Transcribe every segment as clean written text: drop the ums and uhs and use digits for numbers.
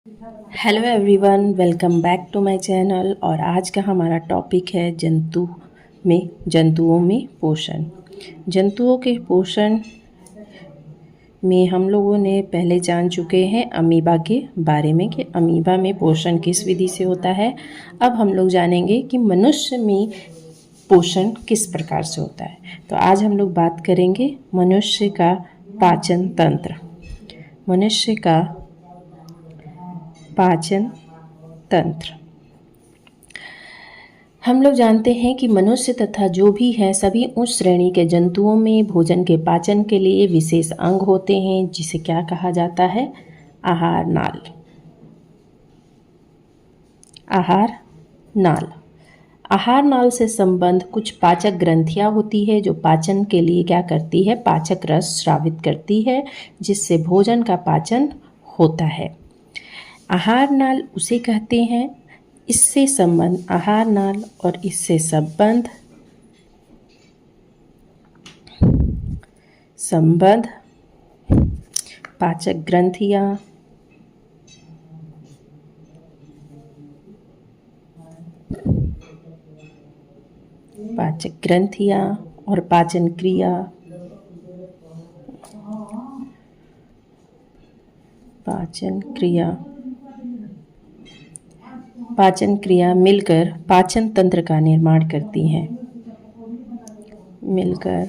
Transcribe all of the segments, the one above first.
Hello everyone, welcome back to my channel. और आज का हमारा टॉपिक है जंतुओं में पोषण। जंतुओं के पोषण में हम लोगों ने पहले जान चुके हैं अमीबा के बारे में कि अमीबा में पोषण किस विधि से होता है। अब हम लोग जानेंगे कि मनुष्य में पोषण किस प्रकार से होता है। तो आज हम लोग बात करेंगे मनुष्य का पाचन तंत्र। मनुष्य का पाचन तंत्र। हम लोग जानते हैं कि मनुष्य तथा जो भी है सभी उच्च श्रेणी के जंतुओं में भोजन के पाचन के लिए विशेष अंग होते हैं, जिसे क्या कहा जाता है? आहार नाल। आहार नाल। आहार नाल से संबंध कुछ पाचक ग्रंथियां होती है जो पाचन के लिए क्या करती है? पाचक रस स्रावित करती है, जिससे भोजन का पाचन होता है। आहार नाल उसे कहते हैं। इससे संबंध आहार नाल और इससे संबंध पाचक ग्रंथियां, और पाचन क्रिया, पाचन क्रिया मिलकर पाचन तंत्र का निर्माण करती हैं। मिलकर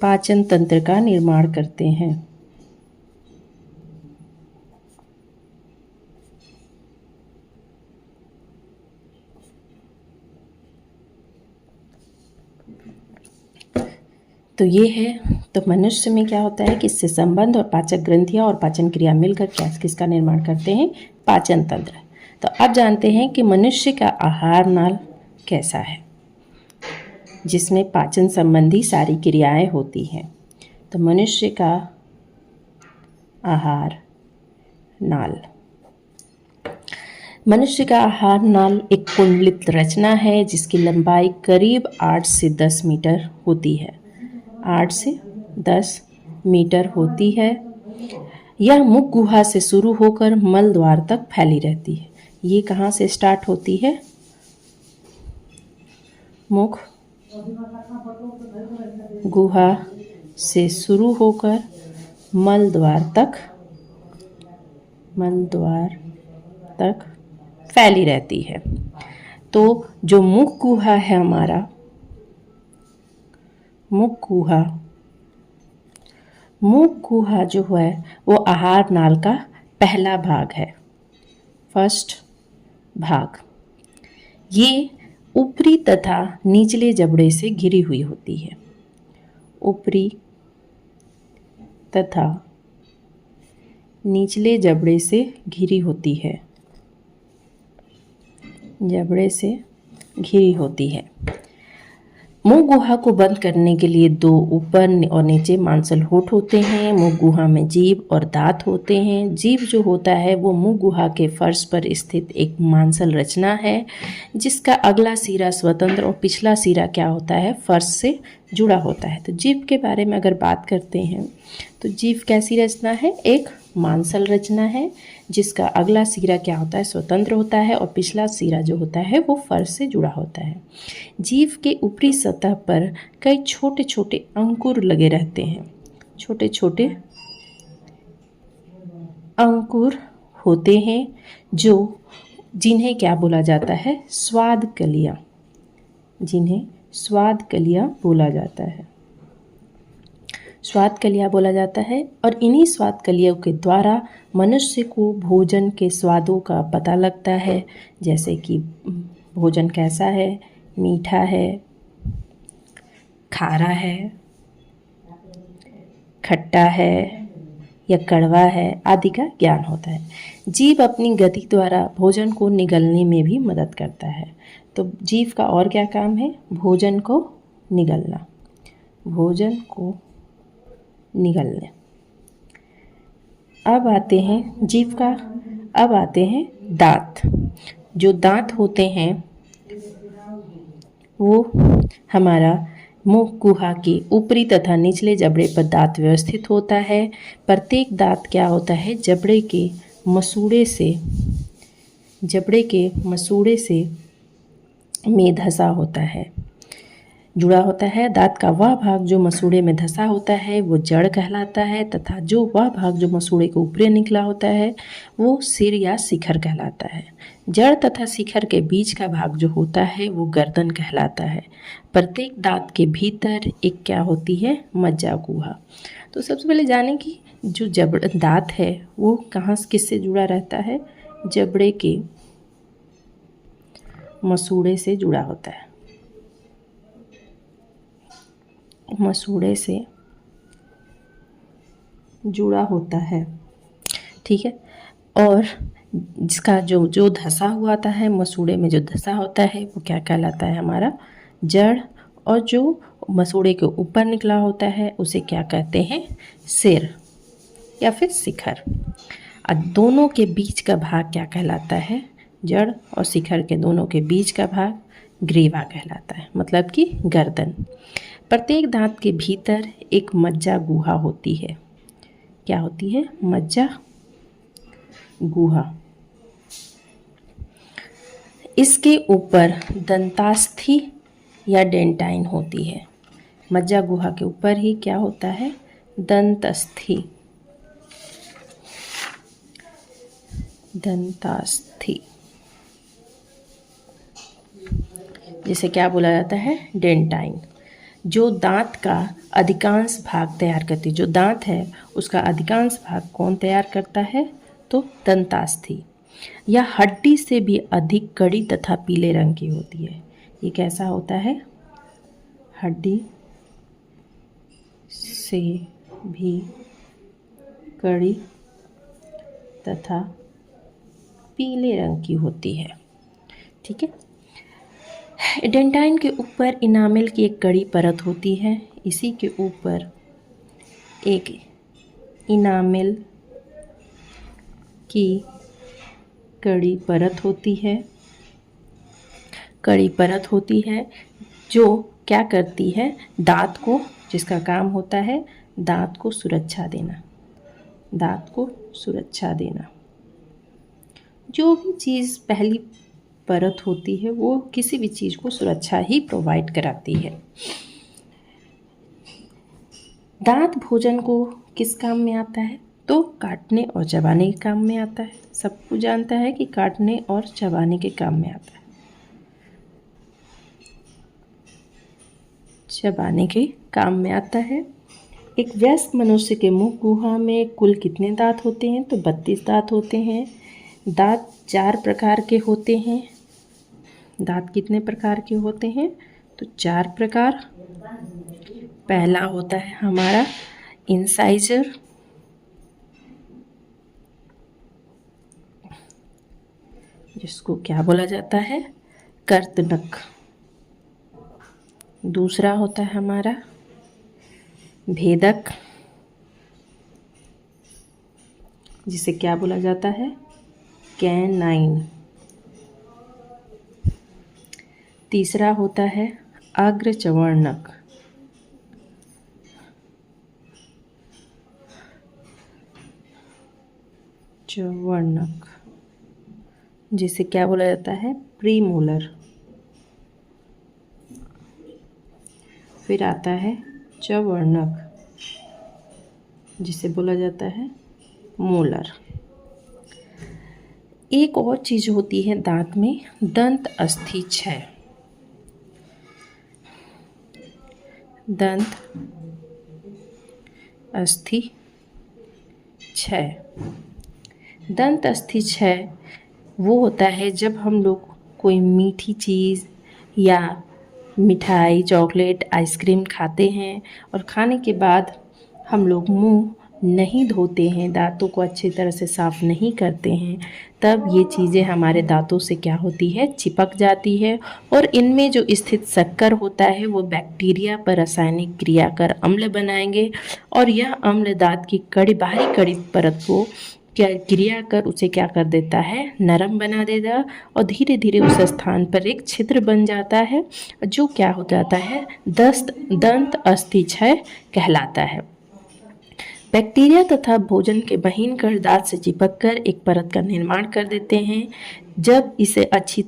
पाचन तंत्र का निर्माण करते हैं। तो ये है। तो मनुष्य में क्या होता है कि इससे संबंध और पाचक ग्रंथियां और पाचन क्रिया मिलकर किसका निर्माण करते हैं? पाचन तंत्र। तो अब जानते हैं कि मनुष्य का आहार नाल कैसा है, जिसमें पाचन संबंधी सारी क्रियाएं होती हैं। तो मनुष्य का आहार नाल। मनुष्य का आहार नाल एक कुंडलित रचना है जिसकी लंबाई करीब 8 से 10 मीटर होती है। 8 से 10 मीटर होती है। यह मुख गुहा से शुरू होकर मल द्वार तक फैली रहती है। ये कहाँ से स्टार्ट होती है? मुख गुहा से शुरू होकर मल द्वार तक फैली रहती है। तो जो मुख गुहा है हमारा, मुख गुहा जो है वो आहार नाल का पहला भाग है, फर्स्ट भाग। ये ऊपरी तथा निचले जबड़े से घिरी हुई होती है। ऊपरी तथा निचले जबड़े से घिरी होती है। मुंह गुहा को बंद करने के लिए 2 ऊपर और नीचे मांसल होठ होते हैं। मुंह गुहा में जीभ और दांत होते हैं। जीभ जो होता है वो मुंह गुहा के फर्श पर स्थित एक मांसल रचना है, जिसका अगला सिरा स्वतंत्र और पिछला सिरा क्या होता है? फर्श से जुड़ा होता है। तो जीभ के बारे में अगर बात करते हैं तो जीभ कैसी रचना है? एक मांसल रचना है, जिसका अगला सिरा क्या होता है? स्वतंत्र होता है, और पिछला सिरा जो होता है वो फर्श से जुड़ा होता है। जीभ के ऊपरी सतह पर कई छोटे छोटे अंकुर लगे रहते हैं। छोटे छोटे अंकुर होते हैं जिन्हें क्या बोला जाता है? स्वाद कलियां। जिन्हें स्वाद कलियां बोला जाता है। स्वाद कलियां बोला जाता है। और इन्हीं स्वाद कलियों के द्वारा मनुष्य को भोजन के स्वादों का पता लगता है, जैसे कि भोजन कैसा है, मीठा है, खारा है, खट्टा है या कड़वा है आदि का ज्ञान होता है। जीभ अपनी गति द्वारा भोजन को निगलने में भी मदद करता है। तो जीभ का और क्या काम है? भोजन को निगलना। अब आते हैं दांत। जो दांत होते हैं वो हमारा मुख गुहा के ऊपरी तथा निचले जबड़े पर दांत व्यवस्थित होता है। प्रत्येक दांत क्या होता है? जबड़े के मसूड़े से, जबड़े के मसूड़े से में धंसा होता है, जुड़ा होता है। दांत का वह भाग जो मसूड़े में धंसा होता है वो जड़ कहलाता है, तथा जो वह भाग जो मसूड़े के ऊपर निकला होता है वो सिर या शिखर कहलाता है। जड़ तथा शिखर के बीच का भाग जो होता है वो गर्दन कहलाता है। प्रत्येक दांत के भीतर एक क्या होती है, मज्जा गुहा। तो सबसे पहले जाने कि जो दांत है वो कहाँ किससे जुड़ा रहता है, जबड़े के मसूड़े से जुड़ा होता है, मसूड़े से जुड़ा होता है, ठीक है। और जिसका जो धंसा हुआ आता है, मसूड़े में जो धंसा होता है वो क्या कहलाता है, हमारा जड़। और जो मसूड़े के ऊपर निकला होता है उसे क्या कहते हैं, सिर या फिर शिखर। और दोनों के बीच का भाग क्या कहलाता है, जड़ और शिखर के दोनों के बीच का भाग ग्रीवा कहलाता है, मतलब कि गर्दन। प्रत्येक दांत के भीतर एक मज्जा गुहा होती है। क्या होती है, मज्जा गुहा। इसके ऊपर दंतास्थि या डेंटाइन होती है। मज्जा गुहा के ऊपर ही क्या होता है, दंतास्थि, दंतास्थि, जिसे क्या बोला जाता है, डेंटाइन। जो दांत का अधिकांश भाग तैयार करती है, जो दांत है उसका अधिकांश भाग कौन तैयार करता है, तो दंतास्थि। यह हड्डी से भी अधिक कड़ी तथा पीले रंग की होती है। ये कैसा होता है, हड्डी से भी कड़ी तथा पीले रंग की होती है, ठीक है। डेंटाइन के ऊपर इनामेल की एक कड़ी परत होती है। इसी के ऊपर एक इनामेल की कड़ी परत होती है, कड़ी परत होती है जो क्या करती है, दांत को, जिसका काम होता है दांत को सुरक्षा देना, दांत को सुरक्षा देना। जो भी चीज़ पहली परत होती है वो किसी भी चीज़ को सुरक्षा ही प्रोवाइड कराती है। दांत भोजन को किस काम में आता है, तो काटने और चबाने के काम में आता है। सबको जानता है कि काटने और चबाने के काम में आता है, चबाने के काम में आता है। एक वयस्क मनुष्य के मुख गुहा में कुल कितने दांत होते हैं, तो 32 दांत होते हैं। दांत 4 प्रकार के होते हैं। दांत कितने प्रकार के होते हैं, तो 4 प्रकार। पहला होता है हमारा इंसाइजर, जिसको क्या बोला जाता है, कर्तनक। दूसरा होता है हमारा भेदक, जिसे क्या बोला जाता है, कैनाइन। तीसरा होता है अग्रचवर्णक, चवर्णक, जिसे क्या बोला जाता है, प्रीमोलर। फिर आता है चवर्णक, जिसे बोला जाता है मोलर। एक और चीज होती है दांत में, दंत अस्थि क्षय। दंत अस्थि क्षय, दंत अस्थि क्षय वो होता है जब हम लोग कोई मीठी चीज़ या मिठाई, चॉकलेट, आइसक्रीम खाते हैं और खाने के बाद हम लोग मुंह नहीं धोते हैं, दांतों को अच्छी तरह से साफ़ नहीं करते हैं, तब ये चीज़ें हमारे दांतों से क्या होती है, चिपक जाती है। और इनमें जो स्थित शक्कर होता है वो बैक्टीरिया पर रासायनिक क्रिया कर अम्ल बनाएंगे और यह अम्ल दांत की बाहरी कड़ी परत को क्या क्रिया कर उसे क्या कर देता है, नरम बना देगा और धीरे धीरे उस स्थान पर एक छिद्र बन जाता है जो क्या हो जाता है, दंत अस्थि क्षय कहलाता है। बैक्टीरिया तथा भोजन के महीन कण दांत से चिपककर एक परत का निर्माण कर देते हैं। जब इसे अच्छी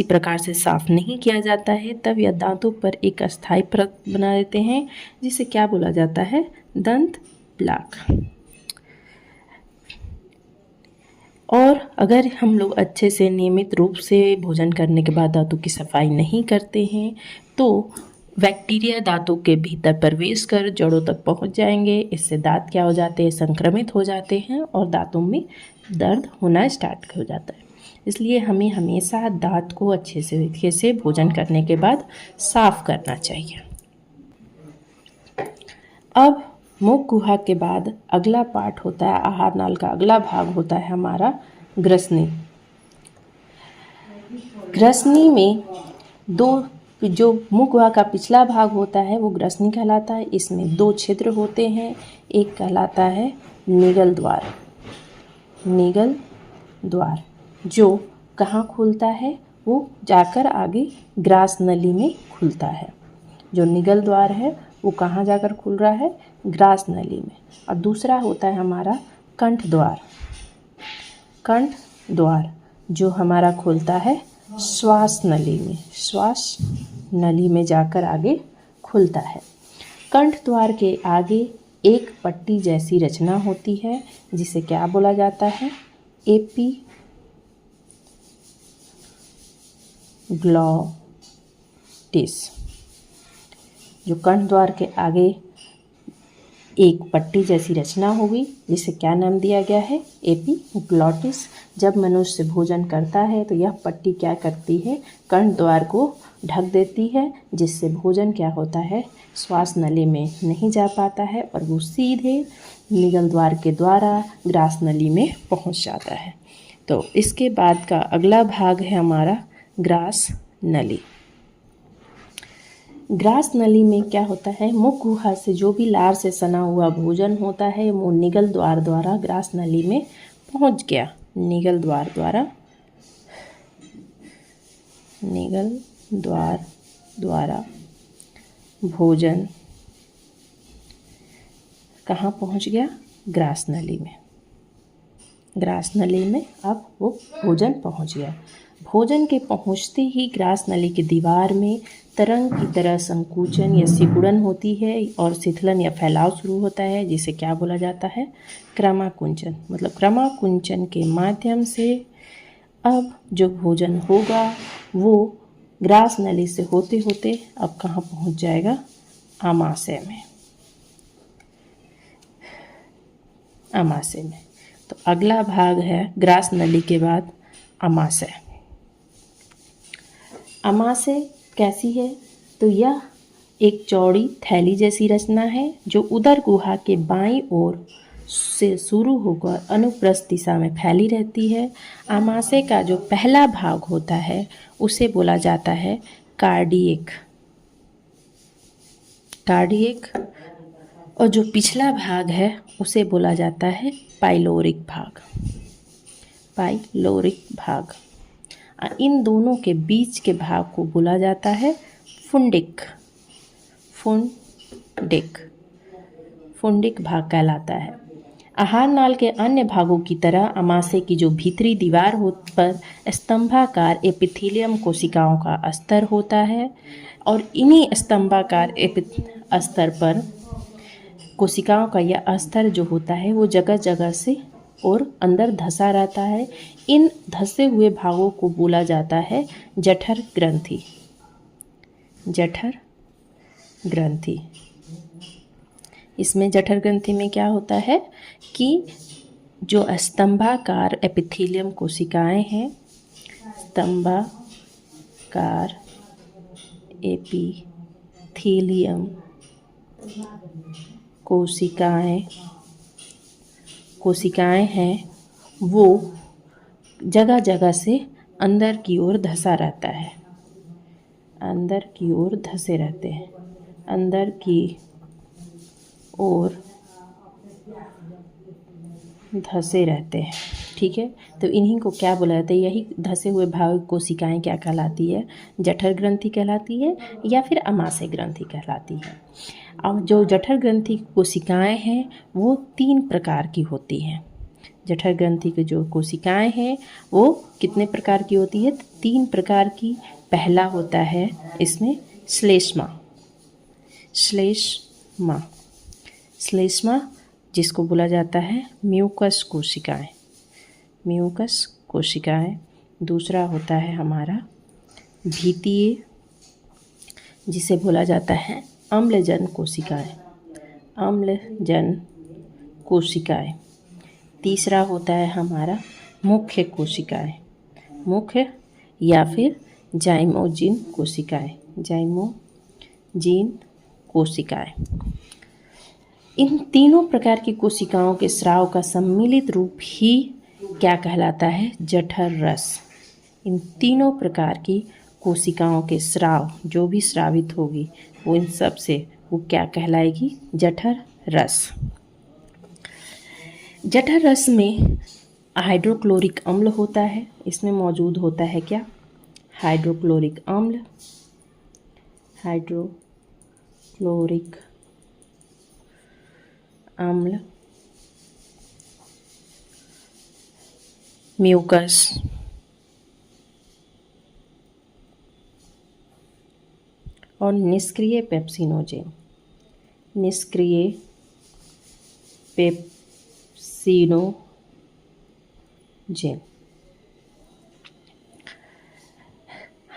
प्रकार से साफ नहीं किया जाता है तब यह दांतों पर एक अस्थायी परत बना देते हैं, जिसे क्या बोला जाता है? दंत प्लाक। और अगर हम लोग अच्छे से नियमित रूप से भोजन करने के बाद दांतों की सफाई नहीं करते हैं तो बैक्टीरिया दांतों के भीतर प्रवेश कर जड़ों तक पहुंच जाएंगे। इससे दांत क्या हो जाते हैं? संक्रमित हो जाते हैं और दांतों में दर्द होना स्टार्ट हो जाता है। इसलिए हमें हमेशा दांत को अच्छे से तरीके से भोजन करने के बाद साफ करना चाहिए। अब मुख गुहा के बाद अगला पार्ट होता है, आहार नाल का अगला भाग होता है हमारा ग्रसनी। ग्रसनी में जो मुख गुहा का पिछला भाग होता है वो ग्रसनी कहलाता है। इसमें 2 छिद्र होते हैं। एक कहलाता है निगल द्वार। निगल द्वार जो कहाँ खुलता है? वो जाकर आगे ग्रास नली में खुलता है। जो निगल द्वार है वो कहाँ जाकर खुल रहा है? ग्रास नली में। और दूसरा होता है हमारा कंठ द्वार। कंठ द्वार जो हमारा खुलता है श्वास नली में। श्वास नली में जाकर आगे खुलता है। कंठ द्वार के आगे एक पट्टी जैसी रचना होती है जिसे क्या बोला जाता है? एपिग्लॉटिस। जो कंठ द्वार के आगे एक पट्टी जैसी रचना होगी जिसे क्या नाम दिया गया है? एपिग्लॉटिस। जब मनुष्य भोजन करता है तो यह पट्टी क्या करती है? कंठ द्वार को ढक देती है, जिससे भोजन क्या होता है? श्वास नली में नहीं जा पाता है और वो सीधे निगल द्वार के द्वारा ग्रास नली में पहुंच जाता है। तो इसके बाद का अगला भाग है हमारा ग्रास नली। ग्रास नली में क्या होता है? मुख गुहा से जो भी लार से सना हुआ भोजन होता है वो निगल द्वार द्वारा ग्रास नली में पहुंच गया। निगल द्वार द्वारा भोजन कहाँ पहुंच गया? ग्रास नली में। ग्रास नली में अब वो भोजन पहुंच गया। भोजन के पहुंचते ही ग्रास नली की दीवार में तरंग की तरह संकुचन या सिकुड़न होती है और शिथिलन या फैलाव शुरू होता है, जिसे क्या बोला जाता है? क्रमाकुंचन। मतलब क्रमाकुंचन के माध्यम से अब जो भोजन होगा वो ग्रास नली से होते होते अब कहाँ पहुंच जाएगा? आमाशय में। आमाशय में। तो अगला भाग है ग्रास नली के बाद आमाशय। आमाशय कैसी है? तो यह एक चौड़ी थैली जैसी रचना है जो उदर गुहा के बाईं ओर से शुरू होकर अनुप्रस्थ दिशा में फैली रहती है। आमाशय का जो पहला भाग होता है उसे बोला जाता है कार्डियक। और जो पिछला भाग है उसे बोला जाता है पाइलोरिक भाग। इन दोनों के बीच के भाग को बोला जाता है फुंडिक भाग कहलाता है। आहार नाल के अन्य भागों की तरह आमाशय की जो भीतरी दीवार पर स्तंभाकार एपिथेलियम कोशिकाओं का स्तर होता है और इन्हीं स्तंभाकार स्तर पर कोशिकाओं का यह स्तर जो होता है वो जगह जगह से और अंदर धंसा रहता है। इन धंसे हुए भागों को बोला जाता है जठर ग्रंथि। इसमें जठर ग्रंथि में क्या होता है कि जो स्तंभाकार एपिथेलियम कोशिकाएं हैं, स्तंभाकार एपिथेलियम कोशिकाएं हैं, वो जगह जगह से अंदर की ओर धंसा रहता है। अंदर की ओर धंसे रहते हैं। अंदर की ओर धंसे रहते हैं। ठीक है, तो इन्हीं को क्या बोला जाता है? यही धंसे हुए भाग कोशिकाएं क्या कहलाती है? जठर ग्रंथि कहलाती है या फिर आमाशय ग्रंथि कहलाती है। अब जो जठर ग्रंथि की कोशिकाएं हैं वो 3 प्रकार की होती हैं। जठर ग्रंथि की जो कोशिकाएं हैं वो कितने प्रकार की होती है? 3 प्रकार की। पहला होता है इसमें श्लेष्मा। श्लेष्मा श्लेष्मा जिसको बोला जाता है म्यूकस कोशिकाएं। म्यूकस कोशिकाएं। दूसरा होता है हमारा भीतीय, जिसे बोला जाता है अम्लजन कोशिकाएं। अम्लजन कोशिकाएं। तीसरा होता है हमारा मुख्य कोशिकाएं। मुख्य या फिर जाइमोजिन कोशिकाएं। जाइमोजिन कोशिकाएं। इन तीनों प्रकार की कोशिकाओं के स्राव का सम्मिलित रूप ही क्या कहलाता है? जठर रस। इन तीनों प्रकार की कोशिकाओं के स्राव, जो भी स्रावित होगी वो इन सब से वो क्या कहलाएगी? जठर रस। जठर रस में हाइड्रोक्लोरिक अम्ल होता है। इसमें मौजूद होता है क्या? हाइड्रोक्लोरिक अम्ल। हाइड्रोक्लोरिक अम्ल, म्यूकस, और निष्क्रिय पेप्सिनोजेन। निष्क्रिय पेप्सिनोजेन।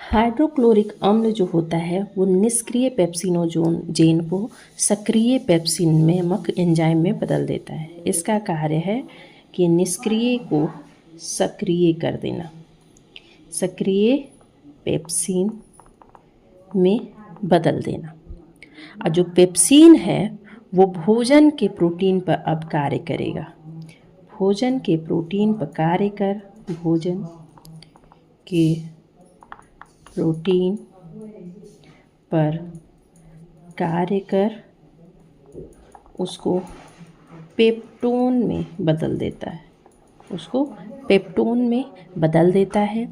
हाइड्रोक्लोरिक अम्ल जो होता है वो निष्क्रिय पेप्सिनोजेन को सक्रिय पेप्सिनमेमक एंजाइम में बदल देता है। इसका कार्य है कि निष्क्रिय को सक्रिय कर देना। सक्रिय पेप्सिन में बदल देना। और जो पेप्सिन है वो भोजन के प्रोटीन पर अब कार्य करेगा। भोजन के प्रोटीन पर कार्य कर, भोजन के प्रोटीन पर कार्य कर उसको पेप्टोन में बदल देता है। उसको पेप्टोन में बदल देता है।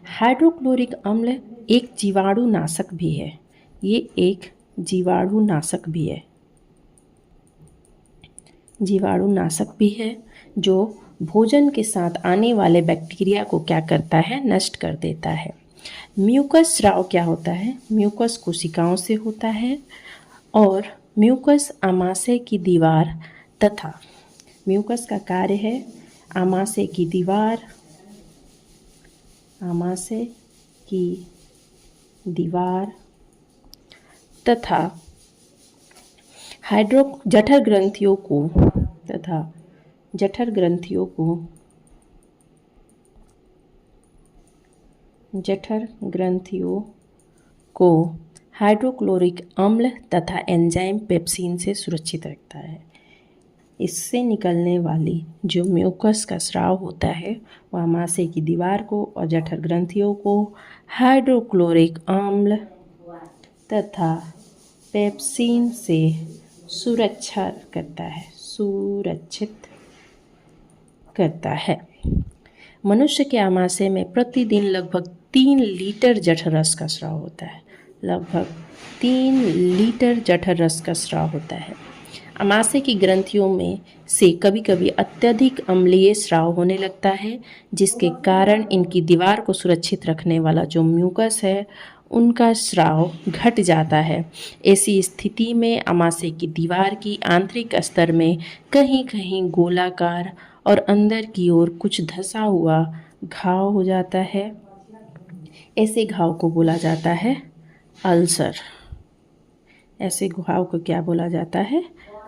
हाइड्रोक्लोरिक अम्ल एक जीवाणुनाशक भी है। ये एक जीवाणुनाशक भी है। जीवाणुनाशक भी है जो भोजन के साथ आने वाले बैक्टीरिया को क्या करता है? नष्ट कर देता है। म्यूकस स्राव क्या होता है? म्यूकस कोशिकाओं से होता है और म्यूकस आमाशय की दीवार तथा म्यूकस का कार्य है आमाशय की दीवार, आमाशय की दीवार तथा जठर ग्रंथियों को हाइड्रोक्लोरिक अम्ल तथा एंजाइम पेप्सिन से सुरक्षित रखता है। इससे निकलने वाली जो म्यूकस का स्राव होता है वह आमाशय की दीवार को और जठर ग्रंथियों को हाइड्रोक्लोरिक अम्ल तथा पेप्सिन से सुरक्षित करता है। मनुष्य के आमाशय में प्रतिदिन लगभग 3 लीटर जठर रस का स्राव होता है। लगभग 3 लीटर जठर रस का स्राव होता है। आमाशय की ग्रंथियों में से कभी कभी अत्यधिक अम्लीय स्राव होने लगता है, जिसके कारण इनकी दीवार को सुरक्षित रखने वाला जो म्यूकस है उनका स्राव घट जाता है। ऐसी स्थिति में आमाशय की दीवार की आंतरिक स्तर में कहीं कहीं गोलाकार और अंदर की ओर कुछ धंसा हुआ घाव हो जाता है। ऐसे घाव को बोला जाता है अल्सर। ऐसे घाव को क्या बोला जाता है?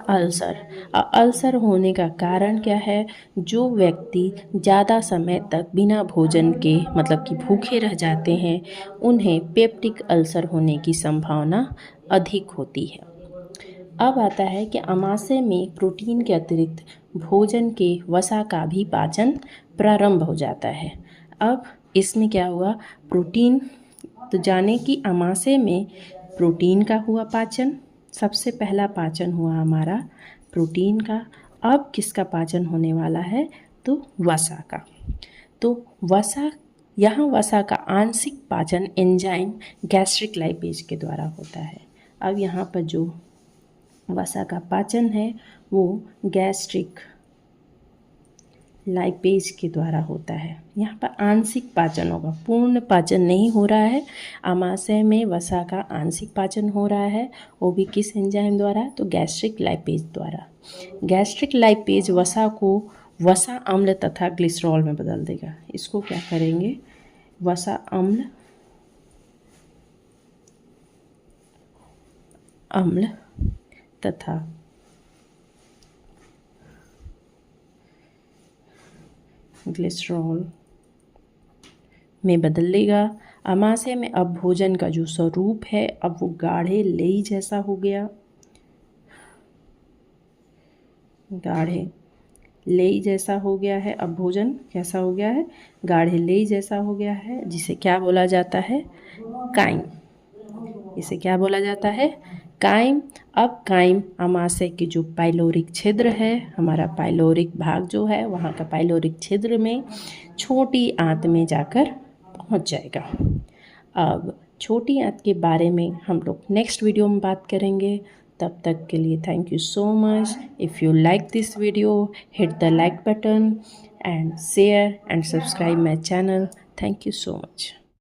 अल्सर। अल्सर होने का कारण क्या है? जो व्यक्ति ज़्यादा समय तक बिना भोजन के मतलब कि भूखे रह जाते हैं उन्हें पेप्टिक अल्सर होने की संभावना अधिक होती है। अब आता है कि आमाशय में प्रोटीन के अतिरिक्त भोजन के वसा का भी पाचन प्रारंभ हो जाता है। अब इसमें क्या हुआ? प्रोटीन तो जाने कि आमाशय में प्रोटीन का हुआ पाचन, सबसे पहला पाचन हुआ हमारा प्रोटीन का। अब किसका पाचन होने वाला है? तो वसा का। तो वसा का आंशिक पाचन एंजाइम गैस्ट्रिक लाइपेज के द्वारा होता है। अब यहाँ पर जो वसा का पाचन है वो गैस्ट्रिक लाइपेज के द्वारा होता है। यहाँ पर आंशिक पाचन होगा, पूर्ण पाचन नहीं हो रहा है। आमाशय में वसा का आंशिक पाचन हो रहा है, वो भी किस एंजाइम द्वारा, तो गैस्ट्रिक लाइपेज द्वारा। गैस्ट्रिक लाइपेज वसा को वसा अम्ल तथा ग्लिसरॉल में बदल देगा। इसको क्या करेंगे, वसा अम्ल तथा ग्लिसरॉल में बदल देगा। आमाशय में अब भोजन का जो स्वरूप है अब वो गाढ़े लेई जैसा हो गया, गाढ़े लेई जैसा हो गया है। अब भोजन कैसा हो गया है, गाढ़े लेई जैसा हो गया है, जिसे क्या बोला जाता है, काइम। इसे क्या बोला जाता है, काइम। अब काइम आमाशय के जो पाइलोरिक छिद्र है, हमारा पाइलोरिक भाग जो है वहाँ का पाइलोरिक छिद्र में छोटी आंत में जाकर पहुँच जाएगा। अब छोटी आंत के बारे में हम लोग नेक्स्ट वीडियो में बात करेंगे। तब तक के लिए thank you so much. If you like this video, hit the like button and share and subscribe my channel. Thank you so much.